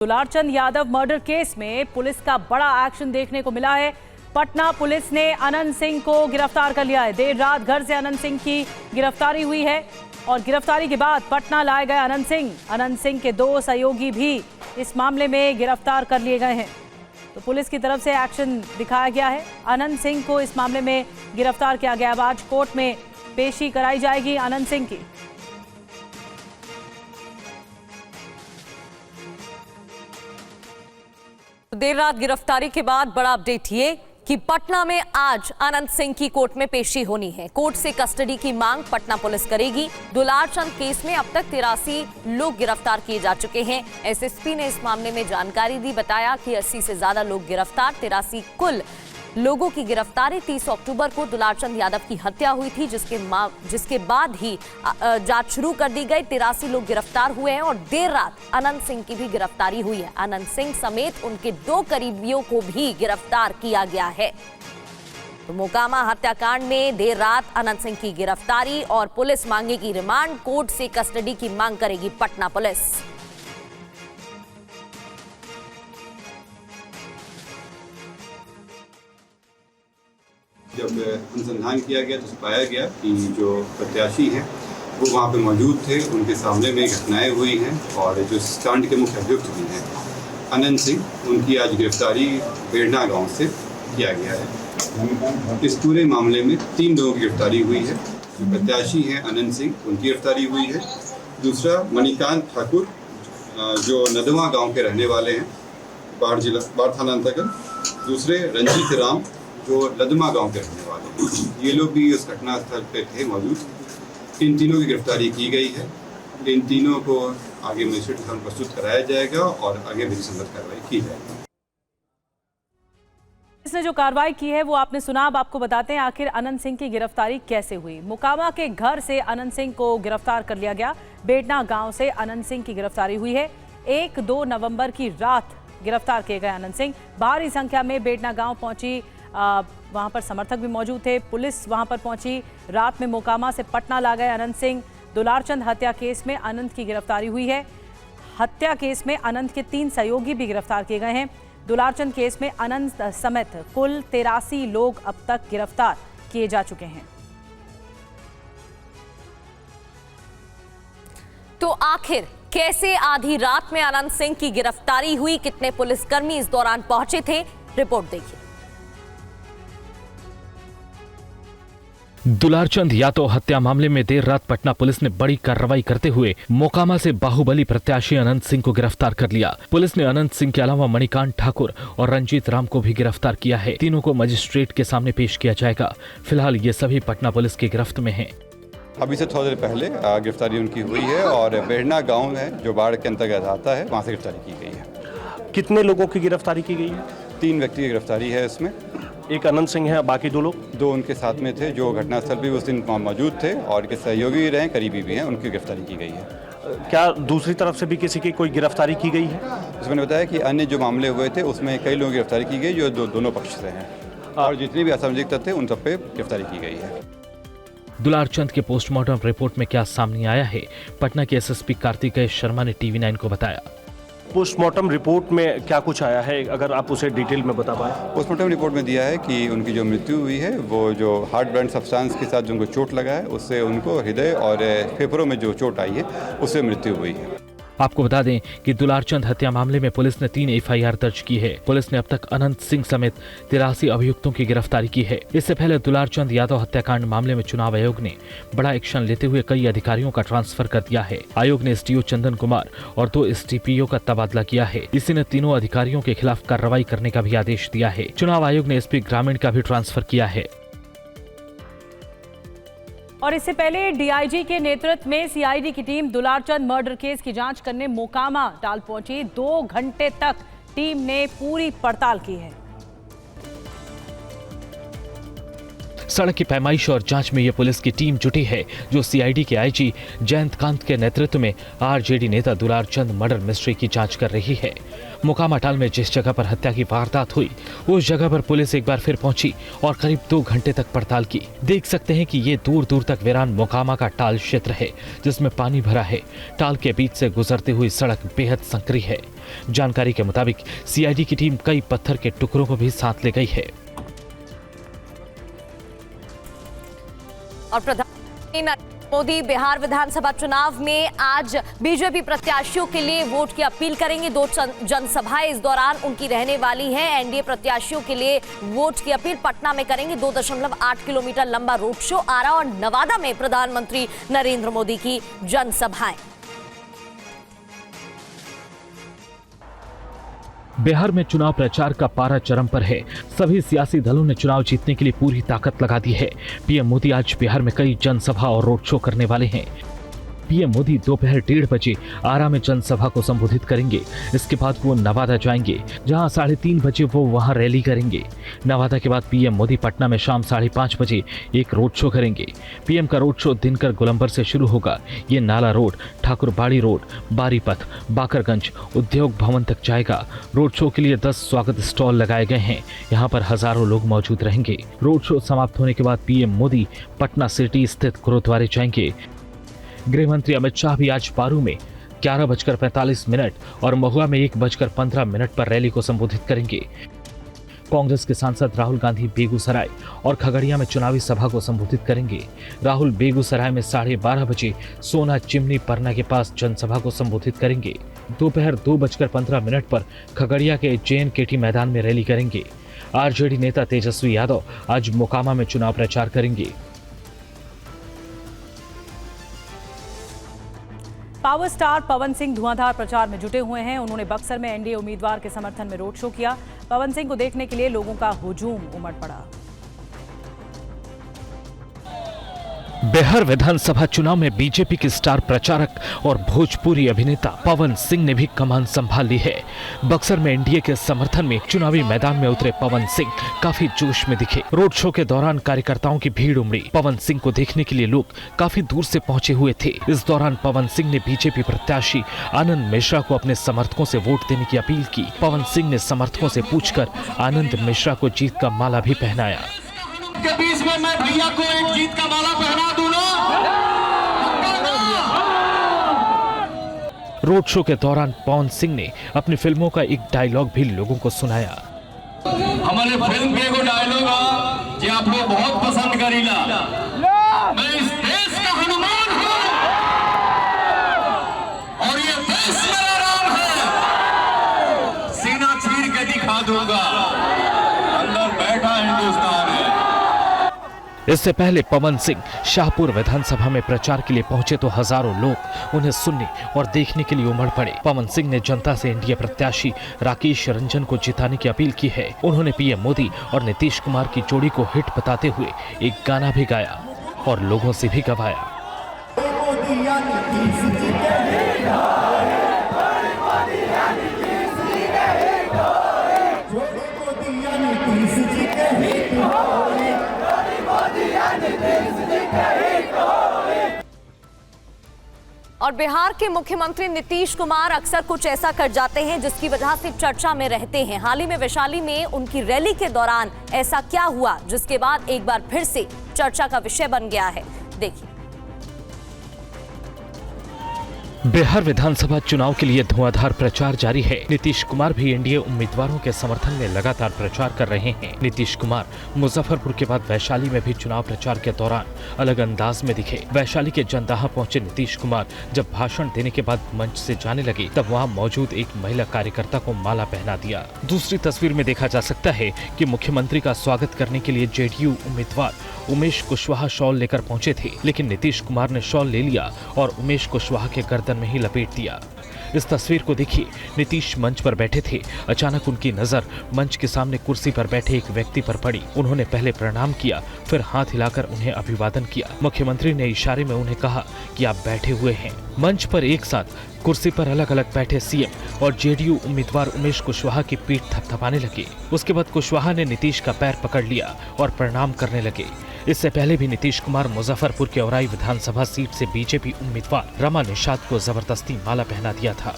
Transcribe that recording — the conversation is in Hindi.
दुलारचंद यादव मर्डर केस में पुलिस का बड़ा एक्शन देखने को मिला है। पटना पुलिस ने अनंत सिंह को गिरफ्तार कर लिया है। देर रात घर से अनंत सिंह की गिरफ्तारी हुई है और गिरफ्तारी के बाद पटना लाए गए अनंत सिंह के 2 सहयोगी भी इस मामले में गिरफ्तार कर लिए गए हैं। तो पुलिस की तरफ से एक्शन दिखाया गया है। अनंत सिंह को इस मामले में गिरफ्तार किया गया। अब आज कोर्ट में पेशी कराई जाएगी अनंत सिंह की। देर रात गिरफ्तारी के बाद बड़ा अपडेट ये कि पटना में आज अनंत सिंह की कोर्ट में पेशी होनी है। कोर्ट से कस्टडी की मांग पटना पुलिस करेगी। दुलारचंद केस में अब तक 83 लोग गिरफ्तार किए जा चुके हैं। एसएसपी ने इस मामले में जानकारी दी, बताया कि 80 से ज्यादा लोग गिरफ्तार, 83 कुल लोगों की गिरफ्तारी। 30 अक्टूबर को दुलारचंद यादव की हत्या हुई थी, जिसके बाद ही जांच शुरू कर दी गई। 83 लोग गिरफ्तार हुए हैं और देर रात अनंत सिंह की भी गिरफ्तारी हुई है। अनंत सिंह समेत उनके 2 करीबियों को भी गिरफ्तार किया गया है। तो मोकामा हत्याकांड में देर रात अनंत सिंह की गिरफ्तारी और पुलिस मांगेगी रिमांड। कोर्ट से कस्टडी की मांग करेगी पटना पुलिस। जब अनुसंधान किया गया तो पाया गया कि जो प्रत्याशी हैं वो वहाँ पे मौजूद थे, उनके सामने में घटनाएं हुई हैं और जो इस कांड के मुख्य अभियुक्त भी हैं अनंत सिंह, उनकी आज गिरफ्तारी बेड़ना गांव से किया गया है। इस पूरे मामले में 3 लोगों की गिरफ्तारी हुई है। जो प्रत्याशी हैं अनंत सिंह, उनकी गिरफ्तारी हुई है। दूसरा मणिकांत ठाकुर जो नदवा गाँव के रहने वाले हैं, बाढ़ थाना अंतर्गत। दूसरे रंजीत राम जो लदमा गांव के रहने वाले हैं। ये लोग भी उस घटना स्थल पे थे मौजूद। इन तीनों की गिरफ्तारी की गई है। इन तीनों को आगे मजिस्ट्रेट के सामने प्रस्तुत कराया जाएगा और आगे विधि सम्मत कार्रवाई की जाएगी। इसने जो कार्रवाई की है वो आपने सुना। अब आपको बताते हैं आखिर अनंत सिंह की गिरफ्तारी कैसे हुई। मोकामा के घर से अनंत सिंह को गिरफ्तार कर लिया गया। बेड़ना गांव से अनंत सिंह की गिरफ्तारी हुई है। 1-2 नवंबर की रात गिरफ्तार किए गए अनंत सिंह। भारी संख्या में बेड़ना गांव पहुंची, वहां पर समर्थक भी मौजूद थे। पुलिस वहां पर पहुंची। रात में मोकामा से पटना ला गए अनंत सिंह। दुलारचंद हत्या केस में अनंत की गिरफ्तारी हुई है। हत्या केस में अनंत के 3 सहयोगी भी गिरफ्तार किए गए हैं। दुलारचंद केस में अनंत समेत कुल 83 लोग अब तक गिरफ्तार किए जा चुके हैं। तो आखिर कैसे आधी रात में अनंत सिंह की गिरफ्तारी हुई, कितने पुलिसकर्मी इस दौरान पहुंचे थे, रिपोर्ट देखिए। दुलारचंद यादव हत्या मामले में देर रात पटना पुलिस ने बड़ी कार्रवाई करते हुए मोकामा से बाहुबली प्रत्याशी अनंत सिंह को गिरफ्तार कर लिया। पुलिस ने अनंत सिंह के अलावा मणिकांत ठाकुर और रंजीत राम को भी गिरफ्तार किया है। तीनों को मजिस्ट्रेट के सामने पेश किया जाएगा। फिलहाल ये सभी पटना पुलिस की गिरफ्त में हैं। अभी से थोड़ी देर पहले गिरफ्तारी उनकी हुई है और बेड़ना गाँव है जो बाढ़ के अंतर्गत आता है, वहाँ से गिरफ्तारी की गई है। कितने लोगों की गिरफ्तारी की गई है? 3 व्यक्ति की गिरफ्तारी है इसमें। एक अनंत सिंह है, बाकी 2 लोग? 2 उनके साथ में थे जो घटनास्थल भी उस दिन मौजूद थे और के सहयोगी भी रहे, करीबी भी हैं, उनकी गिरफ्तारी की गई है। क्या दूसरी तरफ से भी किसी की कोई गिरफ्तारी की गई है? उसमें बताया कि अन्य जो मामले हुए थे उसमें कई लोगों की गिरफ्तारी की गई जो दोनों पक्ष से हैं और जितनी भी असामाजिक तथ्य उन सब पे गिरफ्तारी की गई है। दुलारचंद के पोस्टमार्टम रिपोर्ट में क्या सामने आया है, पटना के एसएसपी कार्तिकेय शर्मा ने टीवी 9 को बताया। पोस्टमार्टम रिपोर्ट में क्या कुछ आया है, अगर आप उसे डिटेल में बता पाएं। पोस्टमार्टम रिपोर्ट में दिया है कि उनकी जो मृत्यु हुई है वो जो हार्ट ब्लड सब्सटेंस के साथ जो उनको चोट लगा है उससे उनको हृदय और फेफड़ों में जो चोट आई है उससे मृत्यु हुई है। आपको बता दें कि दुलारचंद हत्या मामले में पुलिस ने 3 एफआईआर दर्ज की है। पुलिस ने अब तक अनंत सिंह समेत 83 अभियुक्तों की गिरफ्तारी की है। इससे पहले दुलारचंद यादव हत्याकांड मामले में चुनाव आयोग ने बड़ा एक्शन लेते हुए कई अधिकारियों का ट्रांसफर कर दिया है। आयोग ने एसडीओ चंदन कुमार और 2 एसडीपीओ का तबादला किया है। इसी ने तीनों अधिकारियों के खिलाफ कार्रवाई करने का भी आदेश दिया है। चुनाव आयोग ने एसपी ग्रामीण का भी ट्रांसफर किया है। और इससे पहले डीआईजी के नेतृत्व में सीआईडी की टीम दुलारचंद मर्डर केस की जांच करने मोकामा टाल पहुंची। 2 घंटे तक टीम ने पूरी पड़ताल की है। सड़क की पैमाइश और जांच में ये पुलिस की टीम जुटी है, जो सीआईडी के आईजी जयंत कांत के नेतृत्व में आरजेडी नेता दुलारचंद मर्डर मिस्ट्री की जांच कर रही है। मोकामा टाल में जिस जगह पर हत्या की वारदात हुई, उस जगह पर पुलिस एक बार फिर पहुंची और करीब 2 घंटे तक पड़ताल की। देख सकते हैं कि ये दूर दूर तक वीरान मोकामा का टाल क्षेत्र है, जिसमें पानी भरा है। टाल के बीच से गुजरती हुई सड़क बेहद संकरी है। जानकारी के मुताबिक सीआईडी की टीम कई पत्थर के टुकड़ों को भी साथ ले गई है। और प्रधानमंत्री नरेंद्र मोदी बिहार विधानसभा चुनाव में आज बीजेपी प्रत्याशियों के लिए वोट की अपील करेंगे। 2 जनसभाएं इस दौरान उनकी रहने वाली हैं। एनडीए प्रत्याशियों के लिए वोट की अपील पटना में करेंगे। 2.8 किलोमीटर लंबा रोड शो। आरा और नवादा में प्रधानमंत्री नरेंद्र मोदी की जनसभाएं। बिहार में चुनाव प्रचार का पारा चरम पर है। सभी सियासी दलों ने चुनाव जीतने के लिए पूरी ताकत लगा दी है। पीएम मोदी आज बिहार में कई जनसभा और रोड शो करने वाले हैं। पीएम मोदी दोपहर 1:30 बजे आरा में जनसभा को संबोधित करेंगे। इसके बाद वो नवादा जाएंगे, जहां 3:30 बजे वो वहां रैली करेंगे। नवादा के बाद पीएम मोदी पटना में शाम 5:30 बजे एक रोड शो करेंगे। पीएम का रोड शो दिनकर गोलंबर से शुरू होगा। ये नाला रोड, ठाकुरबाड़ी रोड, बारीपथ, बाकरगंज, उद्योग भवन तक जाएगा। रोड शो के लिए 10 स्वागत स्टॉल लगाए गए हैं। यहाँ पर हजारों लोग मौजूद रहेंगे। रोड शो समाप्त होने के बाद पीएम मोदी पटना सिटी स्थित गुरुद्वारे जाएंगे। गृह मंत्री अमित शाह भी आज पारू में 11:45 और महुआ में 1:15 पर रैली को संबोधित करेंगे। कांग्रेस के सांसद राहुल गांधी बेगूसराय और खगड़िया में चुनावी सभा को संबोधित करेंगे। राहुल बेगूसराय में 12:30 बजे सोना चिमनी परना के पास जनसभा को संबोधित करेंगे। दोपहर 2:15 पर खगड़िया के JNKT मैदान में रैली करेंगे। आरजेडी नेता तेजस्वी यादव आज मोकामा में चुनाव प्रचार करेंगे। पावर स्टार पवन सिंह धुआंधार प्रचार में जुटे हुए हैं। उन्होंने बक्सर में एनडीए उम्मीदवार के समर्थन में रोड शो किया। पवन सिंह को देखने के लिए लोगों का हुजूम उमड़ पड़ा। बिहार विधानसभा चुनाव में बीजेपी के स्टार प्रचारक और भोजपुरी अभिनेता पवन सिंह ने भी कमान संभाल ली है। बक्सर में एनडीए के समर्थन में चुनावी मैदान में उतरे पवन सिंह काफी जोश में दिखे। रोड शो के दौरान कार्यकर्ताओं की भीड़ उमड़ी। पवन सिंह को देखने के लिए लोग काफी दूर से पहुंचे हुए थे। इस दौरान पवन सिंह ने बीजेपी प्रत्याशी आनंद मिश्रा को अपने समर्थकों से वोट देने की अपील की। पवन सिंह ने समर्थकों से पूछकर आनंद मिश्रा को जीत का माला भी पहनाया। के बीच में मैं भैया को एक जीत का माला पहना दूं ना? रोड शो के दौरान पवन सिंह ने अपनी फिल्मों का एक डायलॉग भी लोगों को सुनाया। हमारे फिल्म के एगो डायलॉग है जो आप लोग बहुत पसंद करीला। मैं इस देश का हनुमान हूं और ये देश मेरा राम है। सीना चीर के दिखा दूंगा, अंदर बैठा हिंदुस्तान है। इससे पहले पवन सिंह शाहपुर विधानसभा में प्रचार के लिए पहुंचे तो हजारों लोग उन्हें सुनने और देखने के लिए उमड़ पड़े। पवन सिंह ने जनता से एनडीए प्रत्याशी राकेश रंजन को जिताने की अपील की है। उन्होंने पीएम मोदी और नीतीश कुमार की जोड़ी को हिट बताते हुए एक गाना भी गाया और लोगों से भी गवाया। और बिहार के मुख्यमंत्री नीतीश कुमार अक्सर कुछ ऐसा कर जाते हैं जिसकी वजह से चर्चा में रहते हैं। हाल ही में वैशाली में उनकी रैली के दौरान ऐसा क्या हुआ जिसके बाद एक बार फिर से चर्चा का विषय बन गया है, देखिए। बिहार विधानसभा चुनाव के लिए धुआंधार प्रचार जारी है। नीतीश कुमार भी एनडीए उम्मीदवारों के समर्थन में लगातार प्रचार कर रहे हैं। नीतीश कुमार मुजफ्फरपुर के बाद वैशाली में भी चुनाव प्रचार के दौरान अलग अंदाज में दिखे। वैशाली के जंदाहा पहुंचे नीतीश कुमार जब भाषण देने के बाद मंच से जाने लगे, तब वहां मौजूद एक महिला कार्यकर्ता को माला पहना दिया। दूसरी तस्वीर में देखा जा सकता है कि मुख्यमंत्री का स्वागत करने के लिए जेडीयू उम्मीदवार उमेश कुशवाहा शॉल लेकर पहुंचे थे, लेकिन नीतीश कुमार ने शॉल ले लिया और उमेश कुशवाहा के गर्दन में ही लपेट दिया। इस तस्वीर को देखिए। नीतीश मंच पर बैठे थे, अचानक उनकी नजर मंच के सामने कुर्सी पर बैठे एक व्यक्ति पर पड़ी। उन्होंने पहले प्रणाम किया, फिर हाथ हिलाकर उन्हें अभिवादन किया। मुख्यमंत्री ने इशारे में उन्हें कहा कि आप बैठे हुए हैं। मंच पर एक साथ कुर्सी पर अलग अलग बैठे सीएम और जेडीयू उम्मीदवार उमेश कुशवाहा की पीठ थपथपाने लगे। उसके बाद कुशवाहा ने नीतीश का पैर पकड़ लिया और प्रणाम करने लगे। इससे पहले भी नीतीश कुमार मुजफ्फरपुर के औराई विधानसभा सीट से बीजेपी उम्मीदवार रमा निषाद को जबरदस्ती माला पहना दिया था।